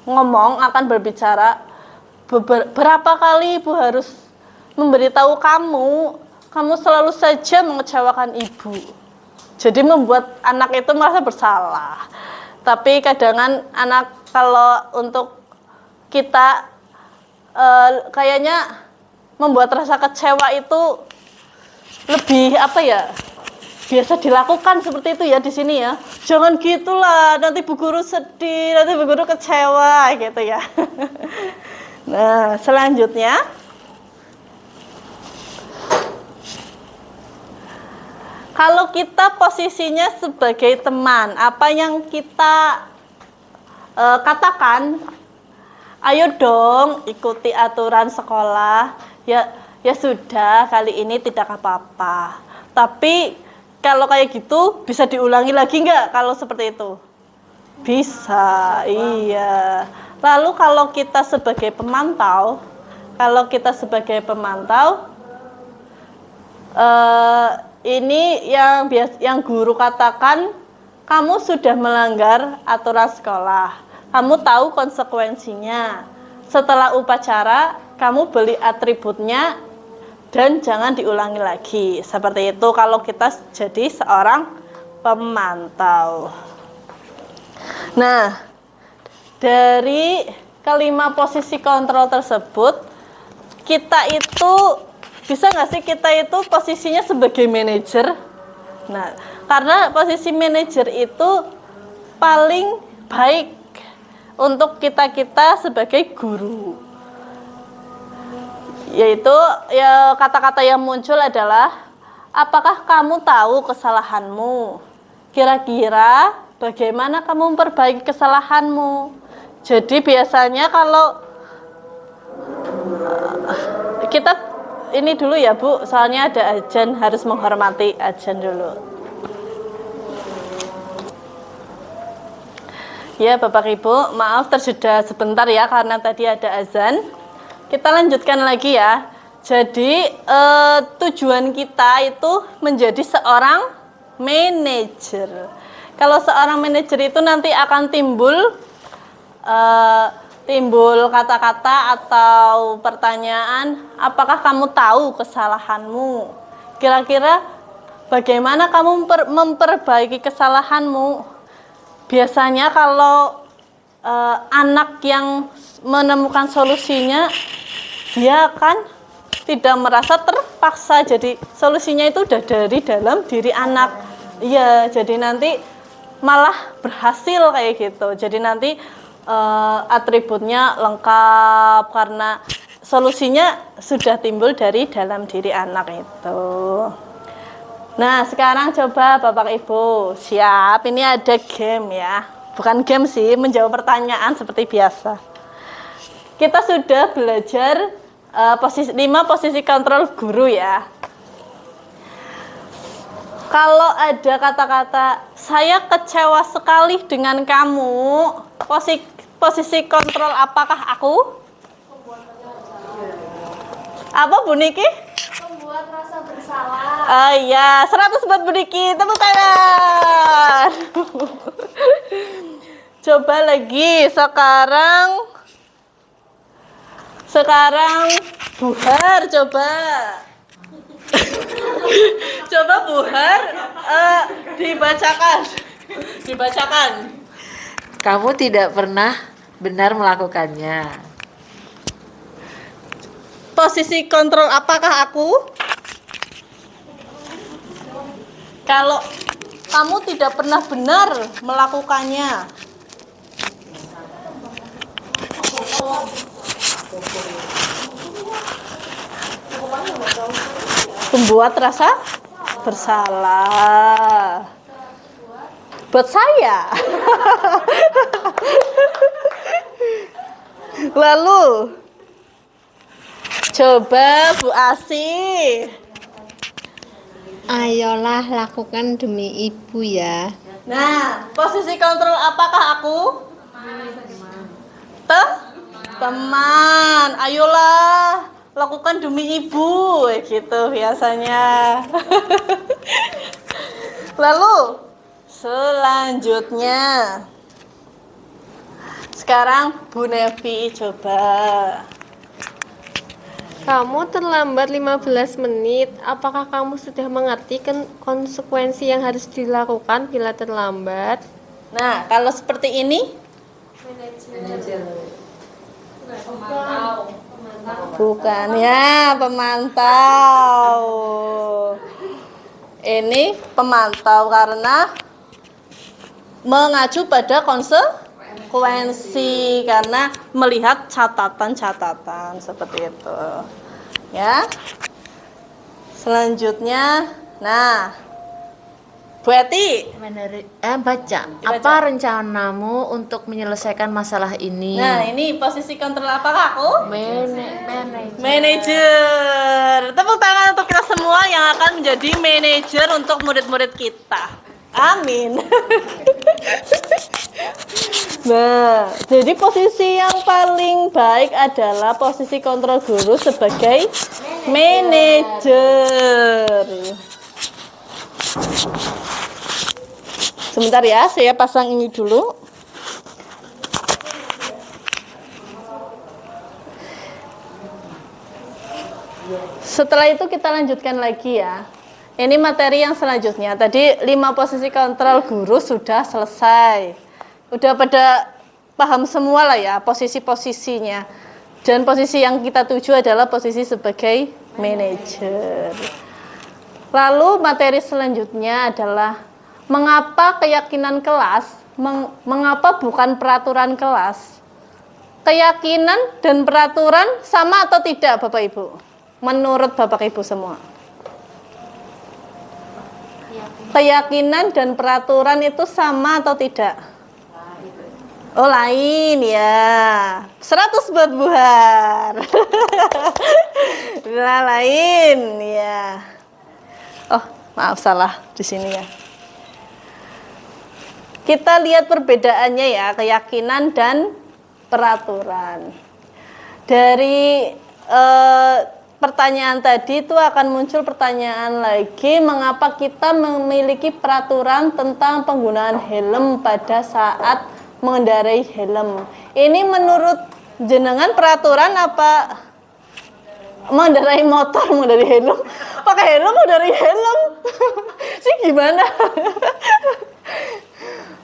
ngomong, akan berbicara, berapa kali ibu harus memberitahu kamu selalu saja mengecewakan ibu. Jadi membuat anak itu merasa bersalah. Tapi kadang anak kalau untuk kita kayaknya membuat rasa kecewa itu lebih apa ya? Biasa dilakukan seperti itu ya di sini ya. Jangan gitulah, nanti bu guru sedih, nanti bu guru kecewa gitu ya. Nah, selanjutnya kalau kita posisinya sebagai teman, apa yang kita katakan, ayo dong ikuti aturan sekolah. Ya sudah, kali ini tidak apa-apa. Tapi kalau kayak gitu bisa diulangi lagi nggak kalau seperti itu? Bisa, iya. Lalu kalau kita sebagai pemantau, ini yang guru katakan, kamu sudah melanggar aturan sekolah. Kamu tahu konsekuensinya. Setelah upacara, kamu beli atributnya dan jangan diulangi lagi. Seperti itu kalau kita jadi seorang pemantau. Nah, dari kelima posisi kontrol tersebut, kita itu bisa nggak sih kita itu posisinya sebagai manajer? Nah, karena posisi manajer itu paling baik untuk kita sebagai guru. Yaitu ya kata-kata yang muncul adalah, apakah kamu tahu kesalahanmu? Kira-kira bagaimana kamu memperbaiki kesalahanmu? Jadi biasanya kalau kita ini dulu ya Bu, soalnya ada azan, harus menghormati azan dulu. Ya Bapak Ibu, maaf terjeda sebentar ya karena tadi ada azan. Kita lanjutkan lagi ya. Jadi tujuan kita itu menjadi seorang manajer. Kalau seorang manajer itu nanti akan timbul kata-kata atau pertanyaan, apakah kamu tahu kesalahanmu? Kira-kira bagaimana kamu memperbaiki kesalahanmu? Biasanya kalau anak yang menemukan solusinya, dia kan tidak merasa terpaksa, jadi solusinya itu udah dari dalam diri anak. Iya, jadi nanti malah berhasil kayak gitu. Jadi nanti atributnya lengkap karena solusinya sudah timbul dari dalam diri anak itu. Nah, sekarang coba Bapak Ibu siap, ini ada game ya. Bukan game sih, menjawab pertanyaan seperti biasa. Kita sudah belajar 5 posisi kontrol guru ya. Kalau ada kata-kata, saya kecewa sekali dengan kamu, posisi kontrol apakah aku? Apa Bu Niki? Membuat rasa bersalah. Oh iya, 100 buat Bu Niki, tepuk tangan. Coba lagi, sekarang Buhar coba. Coba Buhar dibacakan. Kamu tidak pernah benar melakukannya. Posisi kontrol apakah aku? Kalau kamu tidak pernah benar melakukannya. Membuat rasa bersalah. buat saya. Lalu coba Bu Asi. Ayolah lakukan demi ibu ya. Nah, posisi kontrol apakah aku? Teman. Ayolah lakukan demi ibu, gitu biasanya. Lalu selanjutnya, sekarang Bu Nevi coba. Kamu terlambat 15 menit. Apakah kamu sudah mengerti konsekuensi yang harus dilakukan bila terlambat? Nah, kalau seperti ini, bukan ya, pemantau. Ini pemantau karena mengacu pada konsekuensi karena melihat catatan-catatan seperti itu. Ya. Selanjutnya, nah, Bu Eti. Baca. Apa rencanamu untuk menyelesaikan masalah ini? Nah, ini posisi kontrol apakah aku? Manajer. Manajer. Tepuk tangan untuk kita semua yang akan menjadi manajer untuk murid-murid kita. Amin. Nah, jadi posisi yang paling baik adalah posisi kontrol guru sebagai manajer. Sebentar ya, saya pasang ini dulu. Setelah itu kita lanjutkan lagi ya. Ini materi yang selanjutnya. Tadi 5 posisi kontrol guru sudah selesai. Udah pada paham semua lah ya posisi-posisinya. Dan posisi yang kita tuju adalah posisi sebagai manajer. Lalu materi selanjutnya adalah mengapa keyakinan kelas, mengapa bukan peraturan kelas. Keyakinan dan peraturan sama atau tidak Bapak Ibu? Menurut Bapak Ibu semua. Keyakinan dan peraturan itu sama atau tidak? Oh lain ya. 100 buat Buhar. Nah, lain ya. Oh maaf salah di sini ya. Kita lihat perbedaannya ya, keyakinan dan peraturan. Dari pertanyaan tadi itu akan muncul pertanyaan lagi, mengapa kita memiliki peraturan tentang penggunaan helm pada saat mengendarai helm. Ini menurut jenengan peraturan apa mengendarai motor, mengendarai helm? Pakai helm, mengendarai helm. Sih gimana?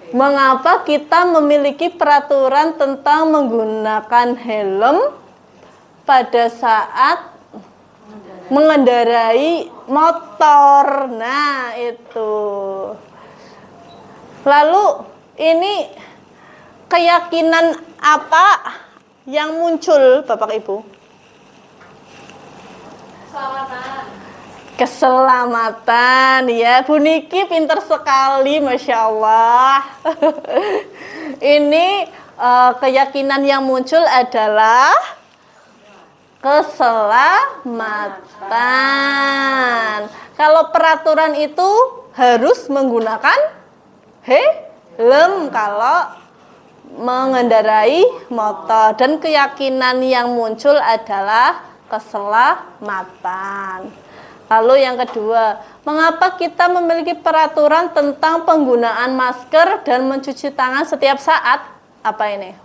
Mengapa kita memiliki peraturan tentang menggunakan helm pada saat mengendarai motor? Nah, itu. Lalu ini keyakinan apa yang muncul, Bapak Ibu? Keselamatan, ya. Bu Niki pintar sekali, Masya Allah. Ini keyakinan yang muncul adalah keselamatan. Kalau peraturan itu harus menggunakan helm kalau mengendarai motor, dan keyakinan yang muncul adalah keselamatan. Lalu yang kedua, mengapa kita memiliki peraturan tentang penggunaan masker dan mencuci tangan setiap saat? Apa ini?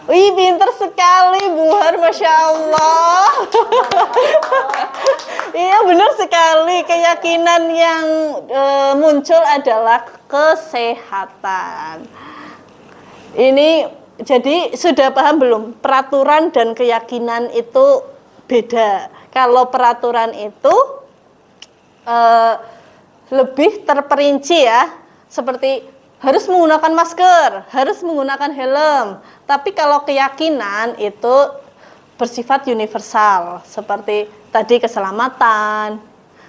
Wih, pinter sekali Buhar, Masya Allah. Iya, benar sekali. Keyakinan yang muncul adalah kesehatan. Ini jadi sudah paham belum? Peraturan dan keyakinan itu beda. Kalau peraturan itu lebih terperinci ya, seperti harus menggunakan masker, harus menggunakan helm. Tapi kalau keyakinan itu bersifat universal, seperti tadi keselamatan,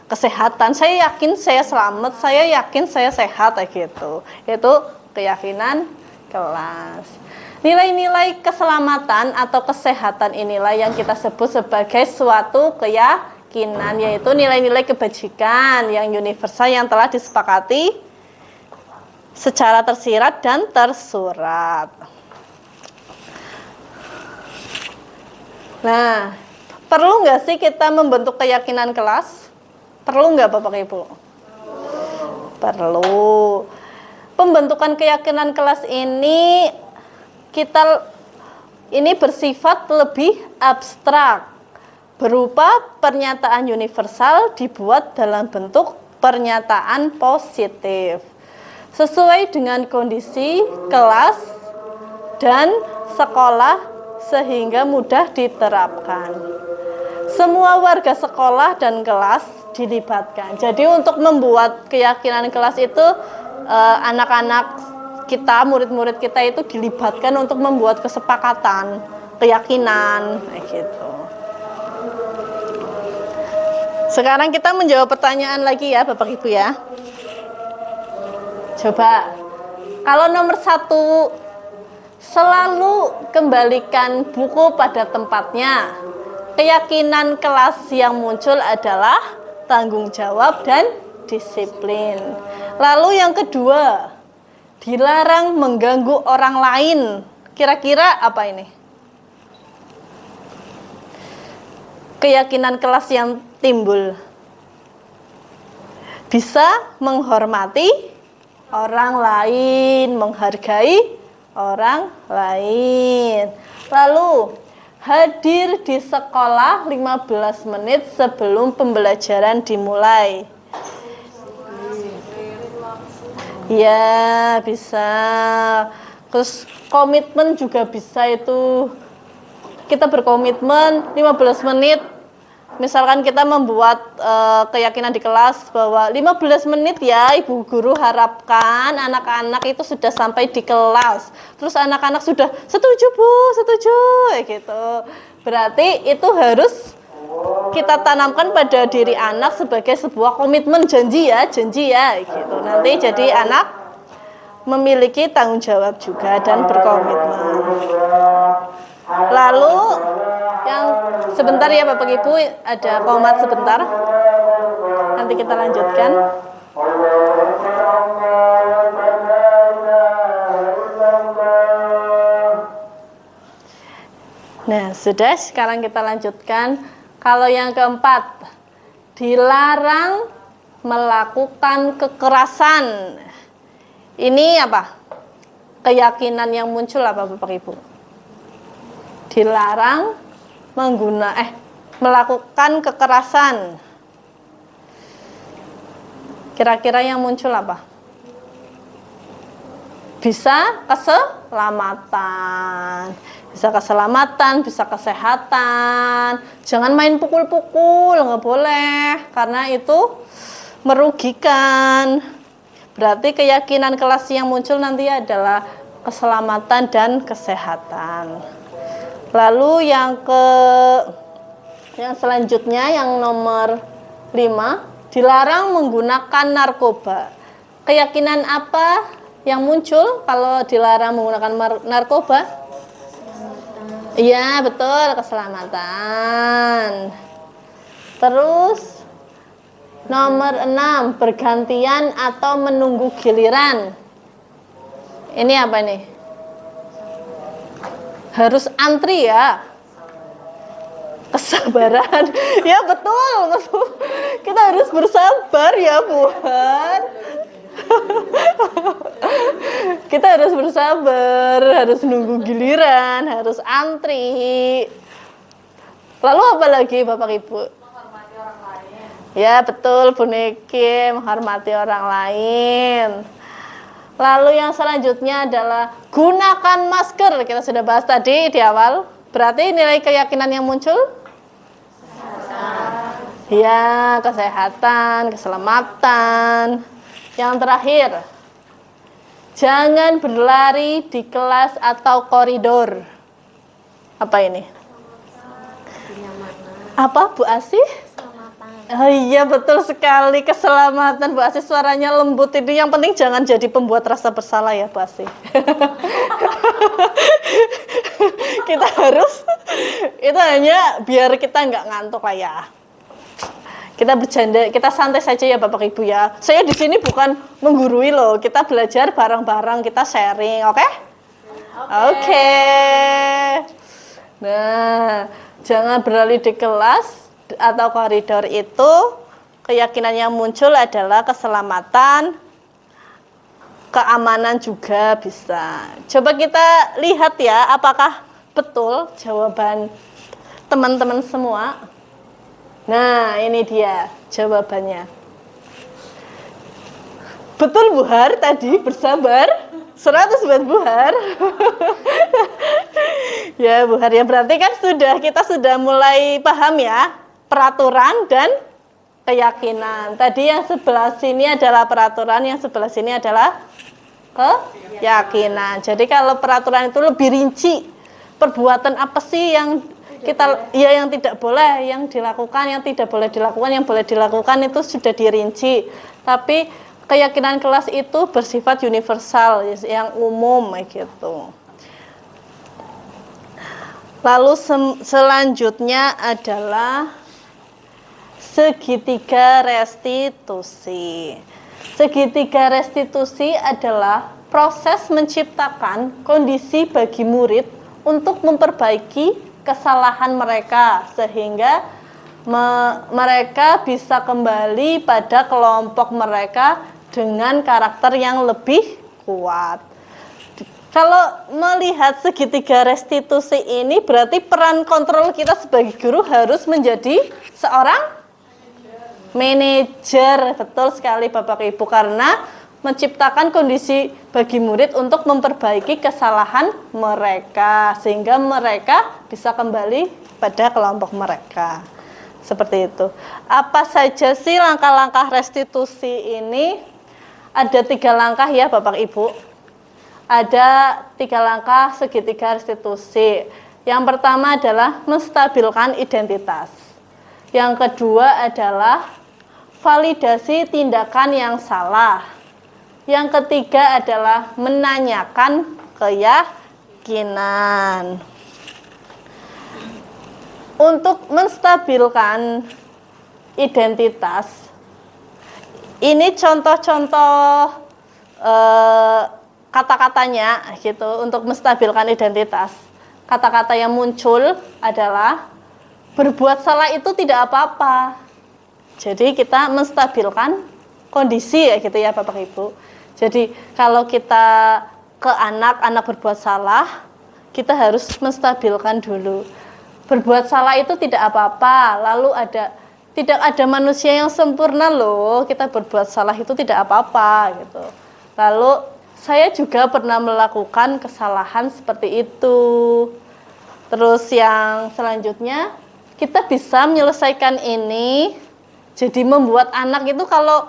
kesehatan. Saya yakin saya selamat, saya yakin saya sehat kayak gitu. Itu keyakinan kelas. Nilai-nilai keselamatan atau kesehatan inilah yang kita sebut sebagai suatu keyakinan, yaitu nilai-nilai kebajikan yang universal yang telah disepakati secara tersirat dan tersurat. Nah, perlu nggak sih kita membentuk keyakinan kelas? Perlu nggak Bapak Ibu? Perlu. Pembentukan keyakinan kelas ini bersifat lebih abstrak, berupa pernyataan universal dibuat dalam bentuk pernyataan positif, sesuai dengan kondisi kelas dan sekolah sehingga mudah diterapkan. Semua warga sekolah dan kelas dilibatkan. Jadi untuk membuat keyakinan kelas itu anak-anak kita, murid-murid kita itu dilibatkan untuk membuat kesepakatan, keyakinan, kayak gitu. Sekarang kita menjawab pertanyaan lagi ya Bapak Ibu ya. Coba, kalau nomor 1, selalu kembalikan buku pada tempatnya. Keyakinan kelas yang muncul adalah tanggung jawab dan disiplin. Lalu yang kedua, dilarang mengganggu orang lain. Kira-kira apa ini? Keyakinan kelas yang timbul. Bisa menghormati orang lain, menghargai orang lain. Lalu, hadir di sekolah 15 menit sebelum pembelajaran dimulai. Ya, bisa. Terus komitmen juga bisa itu. Kita berkomitmen 15 menit. Misalkan kita membuat keyakinan di kelas bahwa 15 menit ya Ibu Guru harapkan anak-anak itu sudah sampai di kelas. Terus anak-anak sudah setuju Bu, setuju gitu. Berarti itu harus kita tanamkan pada diri anak sebagai sebuah komitmen, janji ya gitu. Nanti jadi anak memiliki tanggung jawab juga dan berkomitmen. Lalu yang sebentar ya Bapak Ibu, ada komat sebentar. Nanti kita lanjutkan. Nah, sudah, sekarang kita lanjutkan. Kalau yang keempat, dilarang melakukan kekerasan. Ini apa? Keyakinan yang muncul apa Bapak Ibu? Dilarang melakukan kekerasan. Kira-kira yang muncul apa? Bisa keselamatan. Bisa keselamatan, bisa kesehatan. Jangan main pukul-pukul, nggak boleh. Karena itu merugikan. Berarti keyakinan kelas yang muncul nanti adalah keselamatan dan kesehatan. Lalu yang selanjutnya yang nomor 5, dilarang menggunakan narkoba. Keyakinan apa yang muncul kalau dilarang menggunakan narkoba? Iya, betul, keselamatan. Terus nomor 6, bergantian atau menunggu giliran. Ini apa nih? Harus antri ya. Kesabaran. Ya betul. Kita harus bersabar ya, Buhan. Kita harus bersabar, harus nunggu giliran, harus antri. Lalu apa lagi Bapak Ibu? Menghormati orang lain. Ya betul, Bu Niki, menghormati orang lain. Lalu yang selanjutnya adalah gunakan masker. Kita sudah bahas tadi di awal. Berarti nilai keyakinan yang muncul? Kesehatan. Ya, kesehatan, keselamatan. Yang terakhir, jangan berlari di kelas atau koridor. Apa ini? Apa Bu Asih? Oh iya betul sekali, keselamatan Bu Asih, suaranya lembut ini yang penting jangan jadi pembuat rasa bersalah ya Bu Asih. Kita harus itu hanya biar kita nggak ngantuk lah ya. Kita bercanda, kita santai saja ya Bapak Ibu ya. Saya di sini bukan menggurui loh, kita belajar bareng-bareng, kita sharing, oke? Oke. Nah, jangan beralih di kelas atau koridor itu, keyakinan yang muncul adalah keselamatan, keamanan juga bisa. Coba kita lihat ya, apakah betul jawaban teman-teman semua. Nah, ini dia jawabannya. Betul Bu Har tadi, bersabar. 100 buat Bu Har. Ya Bu Har, ya berarti kan kita sudah mulai paham ya peraturan dan keyakinan. Tadi yang sebelah sini adalah peraturan, yang sebelah sini adalah keyakinan. Jadi kalau peraturan itu lebih rinci, perbuatan apa sih yang yang tidak boleh yang dilakukan, yang tidak boleh dilakukan, yang boleh dilakukan itu sudah dirinci. Tapi keyakinan kelas itu bersifat universal, yang umum gitu. Lalu selanjutnya adalah segitiga restitusi. Segitiga restitusi adalah proses menciptakan kondisi bagi murid untuk memperbaiki kesalahan mereka sehingga mereka bisa kembali pada kelompok mereka dengan karakter yang lebih kuat. Kalau melihat segitiga restitusi ini berarti peran kontrol kita sebagai guru harus menjadi seorang manajer. Betul sekali Bapak Ibu, karena menciptakan kondisi bagi murid untuk memperbaiki kesalahan mereka sehingga mereka bisa kembali pada kelompok mereka. Seperti itu. Apa saja sih langkah-langkah restitusi ini? Ada 3 langkah ya Bapak Ibu. Ada 3 langkah segitiga restitusi. Yang pertama adalah menstabilkan identitas. Yang kedua adalah validasi tindakan yang salah. Yang ketiga adalah menanyakan keyakinan. Untuk menstabilkan identitas, ini contoh-contoh kata-katanya gitu untuk menstabilkan identitas. Kata-kata yang muncul adalah berbuat salah itu tidak apa-apa. Jadi kita menstabilkan kondisi ya gitu ya Bapak Ibu. Jadi kalau kita ke anak berbuat salah, kita harus menstabilkan dulu. Berbuat salah itu tidak apa-apa. Lalu tidak ada manusia yang sempurna loh. Kita berbuat salah itu tidak apa-apa gitu. Lalu saya juga pernah melakukan kesalahan seperti itu. Terus yang selanjutnya kita bisa menyelesaikan ini. Jadi membuat anak itu kalau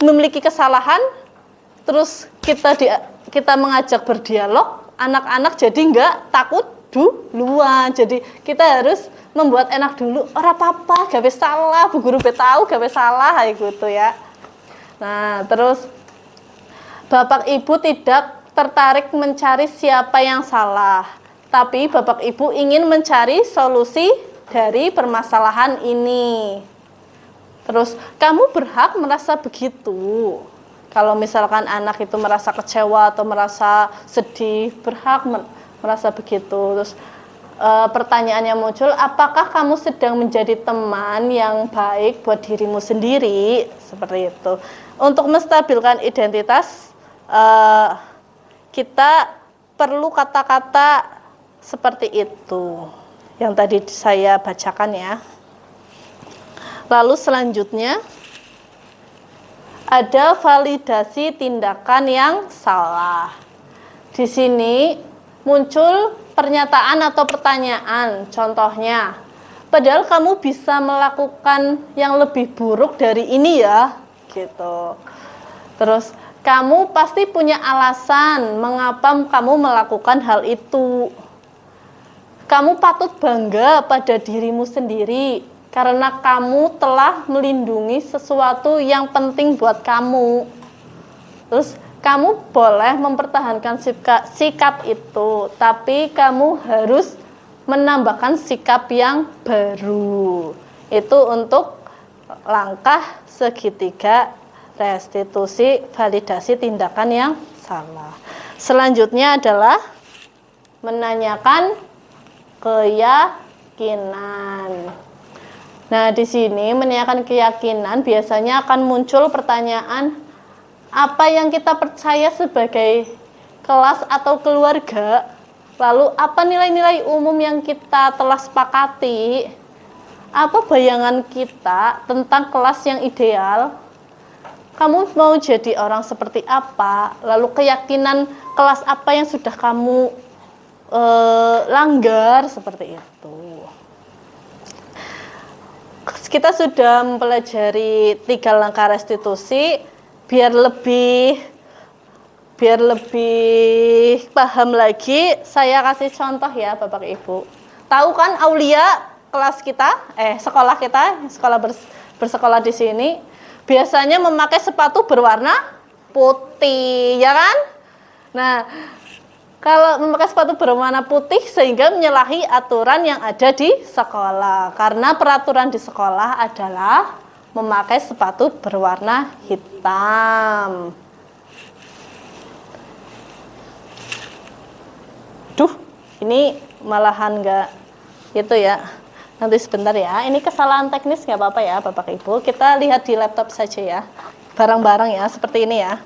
memiliki kesalahan, terus kita mengajak berdialog, anak-anak jadi nggak takut duluan. Jadi kita harus membuat enak dulu. Ora apa-apa, gawe salah, bu guru tahu gawe salah gitu ya. Nah, terus Bapak Ibu tidak tertarik mencari siapa yang salah, tapi Bapak Ibu ingin mencari solusi dari permasalahan ini. Terus kamu berhak merasa begitu. Kalau misalkan anak itu merasa kecewa atau merasa sedih, berhak merasa begitu. Terus pertanyaan yang muncul, apakah kamu sedang menjadi teman yang baik buat dirimu sendiri? Seperti itu. Untuk menstabilkan identitas, kita perlu kata-kata seperti itu yang tadi saya bacakan ya. Lalu selanjutnya ada validasi tindakan yang salah. Di sini muncul pernyataan atau pertanyaan, contohnya, padahal kamu bisa melakukan yang lebih buruk dari ini ya, gitu. Terus kamu pasti punya alasan mengapa kamu melakukan hal itu. Kamu patut bangga pada dirimu sendiri. karena kamu telah melindungi sesuatu yang penting buat kamu. Terus kamu boleh mempertahankan sikap itu, tapi kamu harus menambahkan sikap yang baru. Itu untuk langkah segitiga restitusi validasi tindakan yang salah. Selanjutnya adalah menanyakan keyakinan. Nah, di sini menanyakan keyakinan biasanya akan muncul pertanyaan, apa yang kita percaya sebagai kelas atau keluarga? Lalu apa nilai-nilai umum yang kita telah sepakati? Apa bayangan kita tentang kelas yang ideal? Kamu mau jadi orang seperti apa? Lalu keyakinan kelas apa yang sudah kamu langgar, seperti itu. Kita sudah mempelajari 3 langkah restitusi. Biar lebih paham lagi, saya kasih contoh ya Bapak Ibu. Tahu kan Aulia kelas kita, sekolah kita, bersekolah di sini, biasanya memakai sepatu berwarna putih, ya kan? Nah, kalau memakai sepatu berwarna putih sehingga menyalahi aturan yang ada di sekolah. Karena peraturan di sekolah adalah memakai sepatu berwarna hitam. Duh, ini malahan enggak gitu ya. Nanti sebentar ya, ini kesalahan teknis nggak apa-apa ya Bapak Ibu. Kita lihat di laptop saja ya, bareng-bareng ya, seperti ini ya.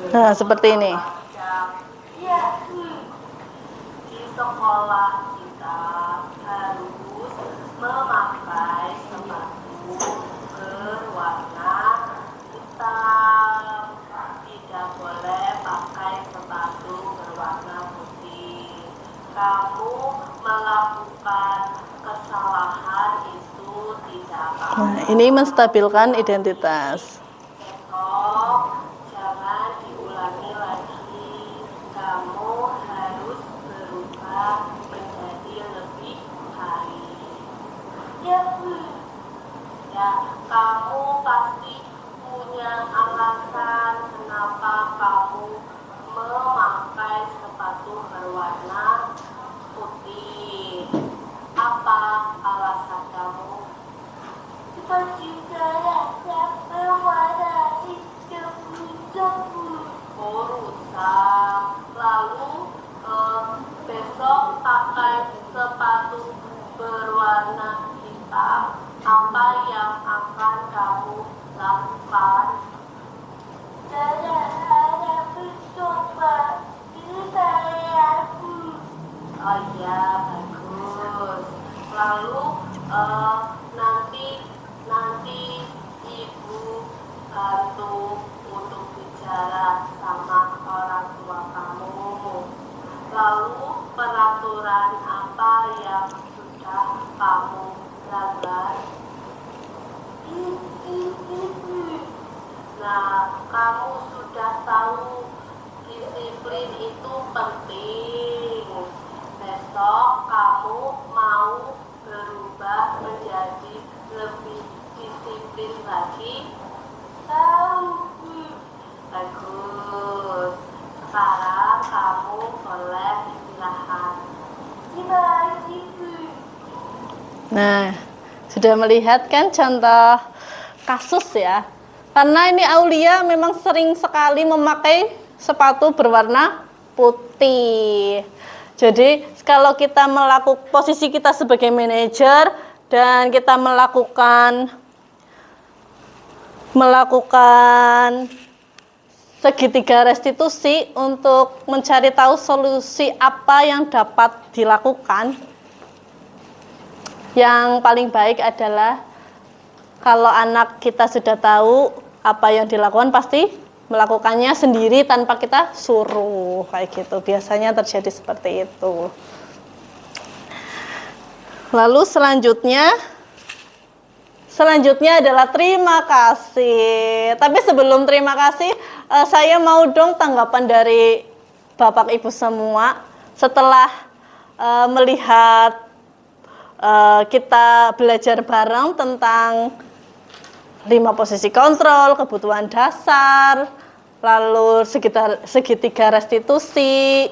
Nah, seperti ini. Di sekolah kita harus memakai sepatu berwarna hitam. Tidak boleh pakai sepatu berwarna putih. Kamu melakukan kesalahan itu tidak apa-apa. Nah, ini menstabilkan identitas. Besok jangan diulangi lagi. Kamu harus berubah menjadi lebih baik. Ya, kamu pasti punya alasan kenapa kamu memakai sepatu berwarna putih. Apa alasan kamu? Seperti saya berwarna hitam. Oh, rusak. Lalu besok pakai sepatu berwarna hitam. Apa yang akan kamu lakukan? Saya hanya mencoba saya. Oh iya, bagus. Lalu nanti ibu bantu untuk bicara sama orang tua kamu. Lalu peraturan apa yang sudah kamu langgar? Nah, kamu sudah tahu disiplin itu penting. Besok kamu mau berubah menjadi lebih disiplin lagi? Tahu. Bagus. Sekarang kamu boleh istirahat. Nah, sudah melihat kan contoh kasus ya. Karena ini Aulia memang sering sekali memakai sepatu berwarna putih. Jadi kalau kita melakukan posisi kita sebagai manajer dan kita melakukan segitiga restitusi untuk mencari tahu solusi apa yang dapat dilakukan, yang paling baik adalah kalau anak kita sudah tahu apa yang dilakukan, pasti melakukannya sendiri tanpa kita suruh, kayak gitu. Biasanya terjadi seperti itu. Lalu selanjutnya Selanjutnya adalah terima kasih. Tapi sebelum terima kasih, saya mau dong tanggapan dari Bapak Ibu semua setelah melihat kita belajar bareng tentang 5 posisi kontrol, kebutuhan dasar, lalu segitiga restitusi.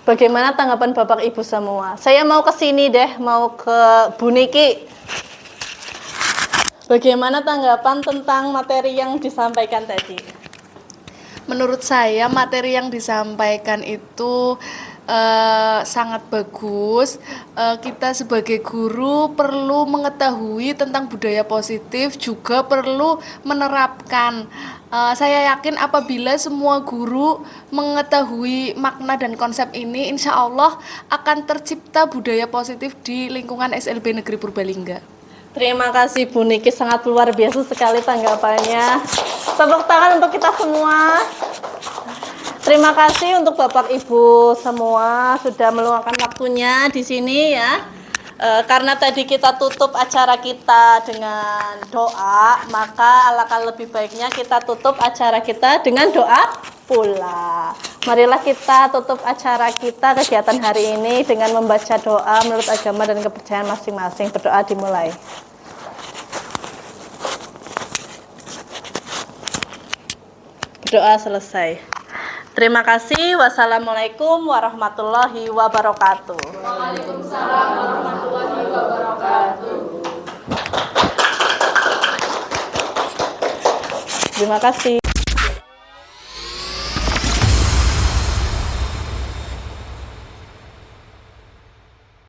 Bagaimana tanggapan Bapak Ibu semua? Saya mau ke sini deh, mau ke Bu Niki. Bagaimana tanggapan tentang materi yang disampaikan tadi? Menurut saya materi yang disampaikan itu sangat bagus. Kita sebagai guru perlu mengetahui tentang budaya positif, juga perlu menerapkan. Saya yakin apabila semua guru mengetahui makna dan konsep ini, insya Allah akan tercipta budaya positif di lingkungan SLB Negeri Purbalingga. Terima kasih Bu Niki, sangat luar biasa sekali tanggapannya. Tepuk tangan untuk kita semua. Terima kasih untuk Bapak Ibu semua sudah meluangkan waktunya di sini ya. Karena tadi kita tutup acara kita dengan doa, maka alangkah lebih baiknya kita tutup acara kita dengan doa pula. Marilah kita tutup acara kita kegiatan hari ini dengan membaca doa menurut agama dan kepercayaan masing-masing. Berdoa dimulai. Berdoa selesai. Terima kasih. Wassalamualaikum warahmatullahi wabarakatuh. Waalaikumsalam warahmatullahi wabarakatuh. Terima kasih.